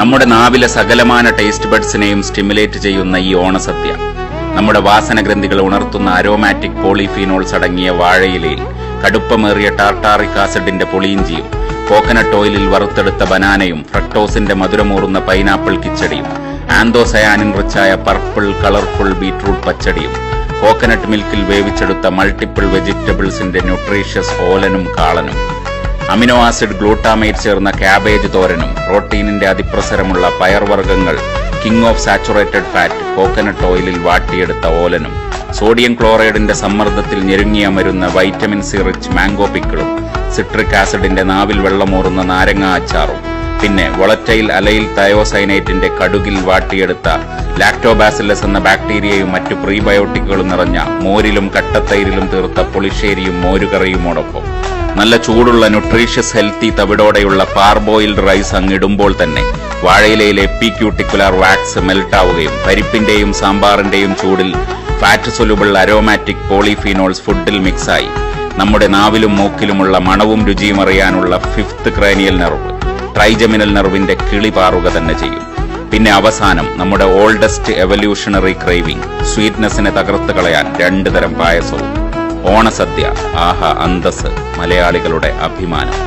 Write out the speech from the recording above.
നമ്മുടെ നാവിലെ സകലമാന taste ബഡ്സിനെയും stimulate ചെയ്യുന്ന ഈ ഓണസദ്യ നമ്മുടെ വാസനഗ്രന്ഥികൾ ഉണർത്തുന്ന അരോമാറ്റിക് പോളിഫീനോൾസ് അടങ്ങിയ വാഴയിലയിൽ കടുപ്പമേറിയ ടാർട്ടാറിക് ആസിഡിന്റെ പൊളിയിഞ്ചിയും കോക്കനട്ട് ഓയിലിൽ വറുത്തെടുത്ത ബനാനയും ഫ്രക്ടോസിന്റെ മധുരമൂറുന്ന പൈനാപ്പിൾ കിച്ചടിയും ആന്തോസയാനിൻ റിച്ചായ പർപ്പിൾ കളർഫുൾ ബീറ്റ്റൂട്ട് പച്ചടിയും കോക്കനട്ട് മിൽക്കിൽ വേവിച്ചെടുത്ത മൾട്ടിപ്പിൾ വെജിറ്റബിൾസിന്റെ ന്യൂട്രീഷ്യസ് ഓലനും കാളനും അമിനോ ആസിഡ് ഗ്ലൂട്ടാമേറ്റ് ചേർന്ന ക്യാബേജ് തോരനും പ്രോട്ടീനിന്റെ അതിപ്രസരമുള്ള പയർവർഗ്ഗങ്ങൾ king of saturated fat coconut ഓയിലിൽ വാട്ടിയെടുത്ത ഓലനും സോഡിയം ക്ലോറൈഡിന്റെ സമ്മർദ്ദത്തിൽ ഞെരുങ്ങിയമരുന്ന വൈറ്റമിൻ സി റിച്ച് മാംഗോ പിക്കിളും സിട്രിക് ആസിഡിന്റെ നാവിൽ വെള്ളമൂറുന്ന നാരങ്ങ അച്ചാറും പിന്നെ വൊളറ്റൈൽ അലൈൽ തയോസൈനേറ്റിന്റെ കടുകിൽ വാട്ടിയെടുത്ത ലാക്ടോബാസിലസ് എന്ന ബാക്ടീരിയയും മറ്റു പ്രീബയോട്ടിക്കുകളും നിറഞ്ഞ മോരിലും കട്ടത്തൈരിലും തീർത്ത പുളിശ്ശേരിയും മോരുകറിയുമോടൊപ്പം നല്ല ചൂടുള്ള ന്യൂട്രീഷ്യസ് ഹെൽത്തി തവിടോടെയുള്ള പാർബോയിൽഡ് റൈസ് അങ്ങിടുമ്പോൾ തന്നെ വാഴയിലയിലെ എപ്പിക്യൂട്ടിക്കുലാർ വാക്സ് മെൽട്ടാവുകയും പരിപ്പിന്റെയും സാമ്പാറിന്റെയും ചൂടിൽ ഫാറ്റ് സൊല്യൂബിൾ അരോമാറ്റിക് പോളിഫീനോൾസ് ഫുഡിൽ മിക്സായി നമ്മുടെ നാവിലും മൂക്കിലുമുള്ള മണവും രുചിയും അറിയാനുള്ള ഫിഫ്ത്ത് ക്രേനിയൽ നെർവ് ട്രൈജമിനൽ നെർവിന്റെ കിളി പാറുക തന്നെ ചെയ്യും. പിന്നെ അവസാനം നമ്മുടെ ഓൾഡസ്റ്റ് എവല്യൂഷണറി ക്രേവിംഗ് സ്വീറ്റ്നെസ്സിനെ തകർത്ത് കളയാൻ 2 തരം പായസവും. ഓണസദ്യ ആഹ അന്തസ്, മലയാളികളുടെ അഭിമാനം.